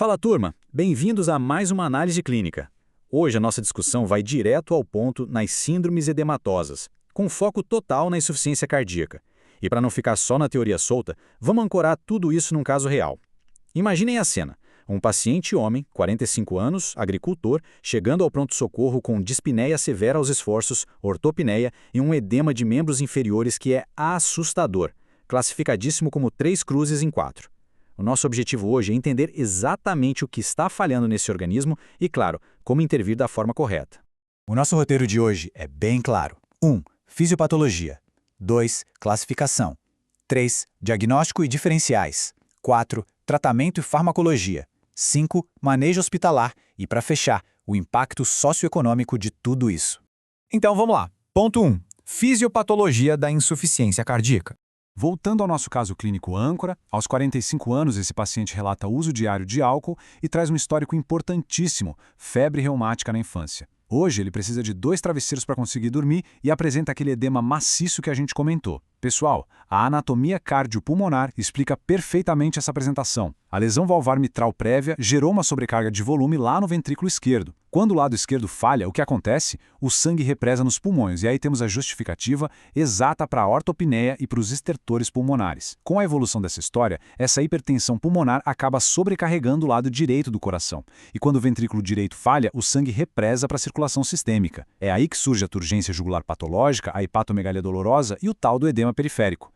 Fala turma, bem-vindos a mais uma análise clínica. Hoje a nossa discussão vai direto ao ponto nas síndromes edematosas, com foco total na insuficiência cardíaca. E para não ficar só na teoria solta, vamos ancorar tudo isso num caso real. Imaginem a cena, um paciente homem, 45 anos, agricultor, chegando ao pronto-socorro com dispneia severa aos esforços, ortopneia e um edema de membros inferiores que é assustador, classificadíssimo como 3 cruzes em 4. O nosso objetivo hoje é entender exatamente o que está falhando nesse organismo e, claro, como intervir da forma correta. O nosso roteiro de hoje é bem claro. 1. Fisiopatologia. 2. Classificação. 3. Diagnóstico e diferenciais. 4. Tratamento e farmacologia. 5. Manejo hospitalar. E, para fechar, o impacto socioeconômico de tudo isso. Então vamos lá. Ponto 1. Fisiopatologia da insuficiência cardíaca. Voltando ao nosso caso clínico âncora, aos 45 anos esse paciente relata uso diário de álcool e traz um histórico importantíssimo, febre reumática na infância. Hoje ele precisa de 2 travesseiros para conseguir dormir e apresenta aquele edema maciço que a gente comentou. Pessoal, a anatomia cardiopulmonar explica perfeitamente essa apresentação. A lesão valvar mitral prévia gerou uma sobrecarga de volume lá no ventrículo esquerdo. Quando o lado esquerdo falha, o que acontece? O sangue represa nos pulmões, e aí temos a justificativa exata para a ortopneia e para os estertores pulmonares. Com a evolução dessa história, essa hipertensão pulmonar acaba sobrecarregando o lado direito do coração. E quando o ventrículo direito falha, o sangue represa para a circulação sistêmica. É aí que surge a turgência jugular patológica, a hepatomegalia dolorosa e o tal do edema periférico.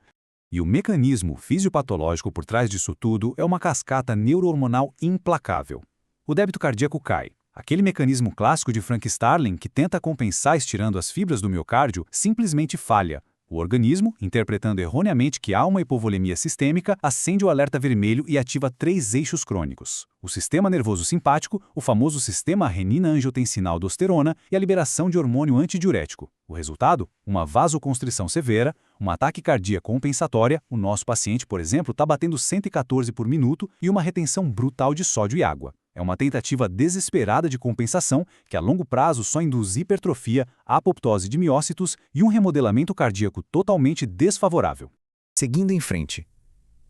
E o mecanismo fisiopatológico por trás disso tudo é uma cascata neurohormonal implacável. O débito cardíaco cai. Aquele mecanismo clássico de Frank Starling que tenta compensar estirando as fibras do miocárdio simplesmente falha. O organismo, interpretando erroneamente que há uma hipovolemia sistêmica, acende o alerta vermelho e ativa 3 eixos crônicos: o sistema nervoso simpático, o famoso sistema renina-angiotensinal-aldosterona e a liberação de hormônio antidiurético. O resultado? Uma vasoconstrição severa, uma taquicardia compensatória, o nosso paciente, por exemplo, está batendo 114 por minuto e uma retenção brutal de sódio e água. É uma tentativa desesperada de compensação que a longo prazo só induz hipertrofia, apoptose de miócitos e um remodelamento cardíaco totalmente desfavorável. Seguindo em frente.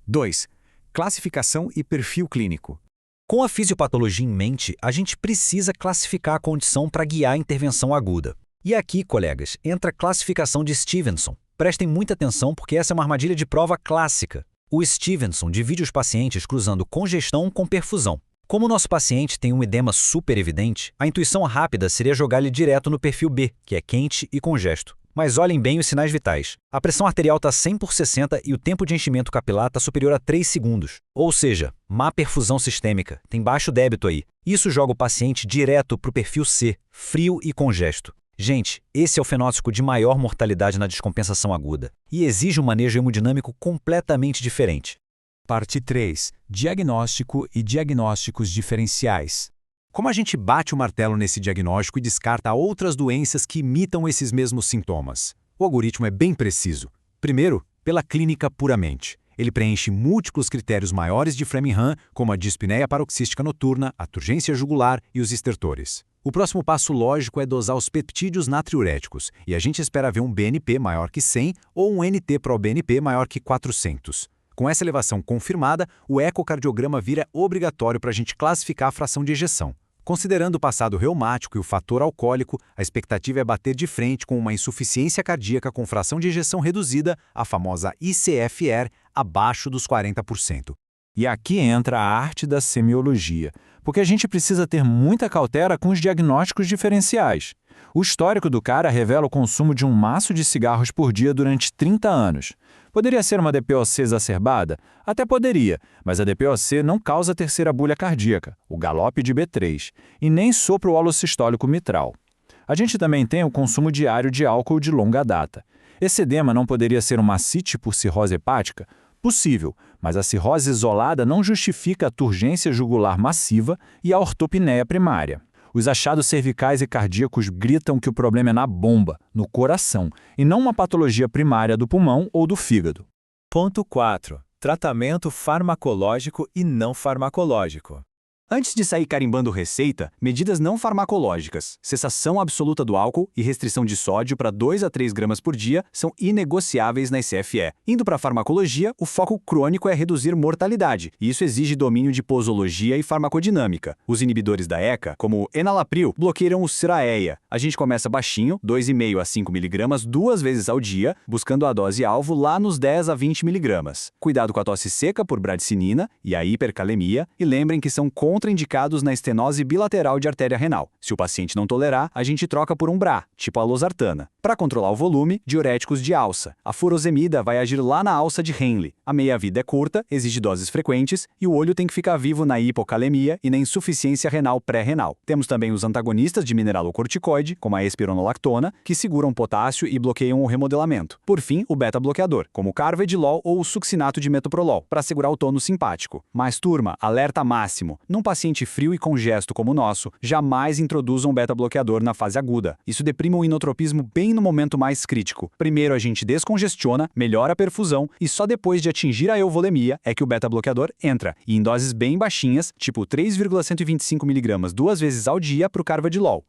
2. Classificação e perfil clínico. Com a fisiopatologia em mente, a gente precisa classificar a condição para guiar a intervenção aguda. E aqui, colegas, entra a classificação de Stevenson. Prestem muita atenção porque essa é uma armadilha de prova clássica. O Stevenson divide os pacientes cruzando congestão com perfusão. Como o nosso paciente tem um edema super evidente, a intuição rápida seria jogar ele direto no perfil B, que é quente e congesto. Mas olhem bem os sinais vitais. A pressão arterial está 100 por 60 e o tempo de enchimento capilar está superior a 3 segundos. Ou seja, má perfusão sistêmica, tem baixo débito aí. Isso joga o paciente direto para o perfil C, frio e congesto. Gente, esse é o fenótipo de maior mortalidade na descompensação aguda e exige um manejo hemodinâmico completamente diferente. Parte 3. Diagnóstico e diagnósticos diferenciais. Como a gente bate o martelo nesse diagnóstico e descarta outras doenças que imitam esses mesmos sintomas? O algoritmo é bem preciso. Primeiro, pela clínica puramente. Ele preenche múltiplos critérios maiores de Framingham, como a dispneia paroxística noturna, a turgência jugular e os estertores. O próximo passo lógico é dosar os peptídeos natriuréticos, e a gente espera ver um BNP maior que 100 ou um NT-proBNP maior que 400. Com essa elevação confirmada, o ecocardiograma vira obrigatório para a gente classificar a fração de ejeção. Considerando o passado reumático e o fator alcoólico, a expectativa é bater de frente com uma insuficiência cardíaca com fração de ejeção reduzida, a famosa ICFR, abaixo dos 40%. E aqui entra a arte da semiologia, porque a gente precisa ter muita cautela com os diagnósticos diferenciais. O histórico do cara revela o consumo de um maço de cigarros por dia durante 30 anos. Poderia ser uma DPOC exacerbada? Até poderia, mas a DPOC não causa a terceira bulha cardíaca, o galope de B3, e nem sopro holosistólico mitral. A gente também tem o consumo diário de álcool de longa data. Esse edema não poderia ser uma ascite por cirrose hepática? Possível, mas a cirrose isolada não justifica a turgência jugular massiva e a ortopneia primária. Os achados cervicais e cardíacos gritam que o problema é na bomba, no coração, e não uma patologia primária do pulmão ou do fígado. Ponto 4. Tratamento farmacológico e não farmacológico. Antes de sair carimbando receita, medidas não farmacológicas, cessação absoluta do álcool e restrição de sódio para 2 a 3 gramas por dia são inegociáveis na ICFE. Indo para a farmacologia, o foco crônico é reduzir mortalidade, e isso exige domínio de posologia e farmacodinâmica. Os inibidores da ECA, como o enalapril, bloqueiam o CIRAEA. A gente começa baixinho, 2,5 a 5 mg 2 vezes ao dia, buscando a dose-alvo lá nos 10 a 20 mg. Cuidado com a tosse seca por bradicinina e a hipercalemia, e lembrem que são contraindicados na estenose bilateral de artéria renal. Se o paciente não tolerar, a gente troca por um BRA, tipo a losartana. Para controlar o volume, diuréticos de alça. A furosemida vai agir lá na alça de Henle. A meia-vida é curta, exige doses frequentes, e o olho tem que ficar vivo na hipocalemia e na insuficiência renal pré-renal. Temos também os antagonistas de mineralocorticoide, como a espironolactona, que seguram potássio e bloqueiam o remodelamento. Por fim, o beta-bloqueador, como o carvedilol ou o succinato de metoprolol, para segurar o tônus simpático. Mas, turma, alerta máximo. Num paciente frio e congesto como o nosso, jamais introduzam beta-bloqueador na fase aguda. Isso deprime o inotropismo bem no momento mais crítico. Primeiro a gente descongestiona, melhora a perfusão e só depois de atingir a euvolemia é que o beta-bloqueador entra, e em doses bem baixinhas, tipo 3,125 mg 2 vezes ao dia para o carvedilol.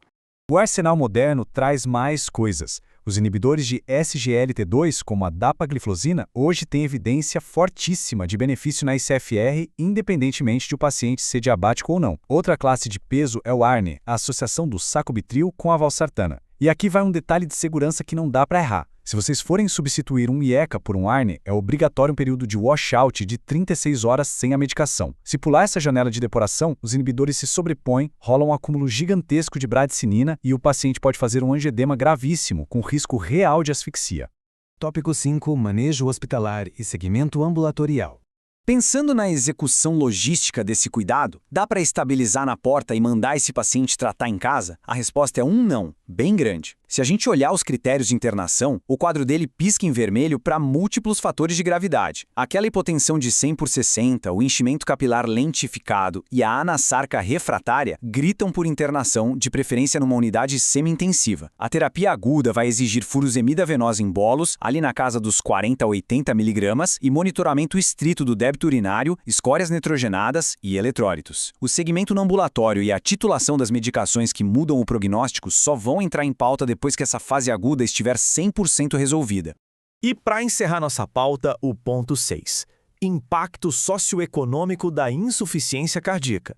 O arsenal moderno traz mais coisas. Os inibidores de SGLT2, como a dapagliflozina, hoje têm evidência fortíssima de benefício na ICFR, independentemente de o paciente ser diabético ou não. Outra classe de peso é o ARNI, a associação do sacubitril com a valsartana. E aqui vai um detalhe de segurança que não dá para errar. Se vocês forem substituir um IECA por um ARNI, é obrigatório um período de washout de 36 horas sem a medicação. Se pular essa janela de depuração, os inibidores se sobrepõem, rola um acúmulo gigantesco de bradicinina e o paciente pode fazer um angedema gravíssimo, com risco real de asfixia. Tópico 5. Manejo hospitalar e segmento ambulatorial. Pensando na execução logística desse cuidado, dá para estabilizar na porta e mandar esse paciente tratar em casa? A resposta é um não, bem grande. Se a gente olhar os critérios de internação, o quadro dele pisca em vermelho para múltiplos fatores de gravidade. Aquela hipotensão de 100 por 60, o enchimento capilar lentificado e a anasarca refratária gritam por internação, de preferência numa unidade semi-intensiva. A terapia aguda vai exigir furosemida venosa em bolos, ali na casa dos 40 a 80 mg, e monitoramento estrito do débito urinário, escórias nitrogenadas e eletrólitos. O segmento no ambulatório e a titulação das medicações que mudam o prognóstico só vão entrar em pauta depois que essa fase aguda estiver 100% resolvida. E para encerrar nossa pauta, o ponto 6. Impacto socioeconômico da insuficiência cardíaca.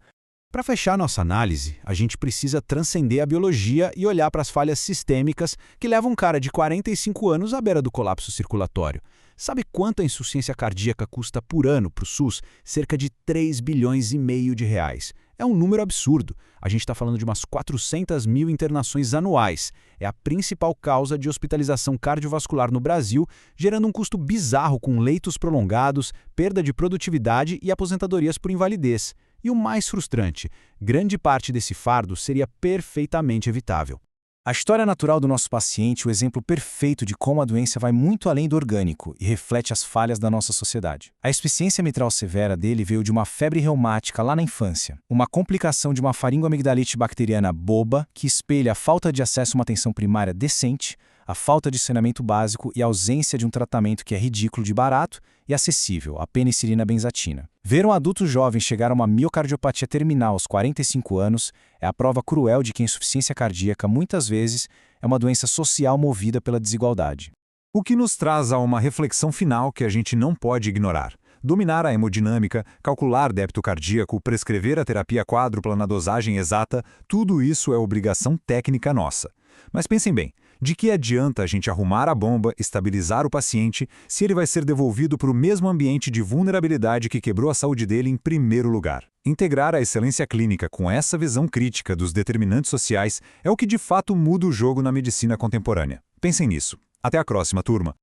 Para fechar nossa análise, a gente precisa transcender a biologia e olhar para as falhas sistêmicas que levam um cara de 45 anos à beira do colapso circulatório. Sabe quanto a insuficiência cardíaca custa por ano para o SUS? Cerca de 3,5 bilhões de reais. É um número absurdo. A gente está falando de umas 400 mil internações anuais. É a principal causa de hospitalização cardiovascular no Brasil, gerando um custo bizarro com leitos prolongados, perda de produtividade e aposentadorias por invalidez. E o mais frustrante, grande parte desse fardo seria perfeitamente evitável. A história natural do nosso paciente é o exemplo perfeito de como a doença vai muito além do orgânico e reflete as falhas da nossa sociedade. A insuficiência mitral severa dele veio de uma febre reumática lá na infância, uma complicação de uma faringoamigdalite bacteriana boba que espelha a falta de acesso a uma atenção primária decente, a falta de saneamento básico e a ausência de um tratamento que é ridículo de barato e acessível, a penicilina benzatina. Ver um adulto jovem chegar a uma miocardiopatia terminal aos 45 anos é a prova cruel de que a insuficiência cardíaca, muitas vezes, é uma doença social movida pela desigualdade. O que nos traz a uma reflexão final que a gente não pode ignorar. Dominar a hemodinâmica, calcular débito cardíaco, prescrever a terapia quádrupla na dosagem exata, tudo isso é obrigação técnica nossa. Mas pensem bem, de que adianta a gente arrumar a bomba, estabilizar o paciente, se ele vai ser devolvido para o mesmo ambiente de vulnerabilidade que quebrou a saúde dele em primeiro lugar? Integrar a excelência clínica com essa visão crítica dos determinantes sociais é o que de fato muda o jogo na medicina contemporânea. Pensem nisso. Até a próxima, turma!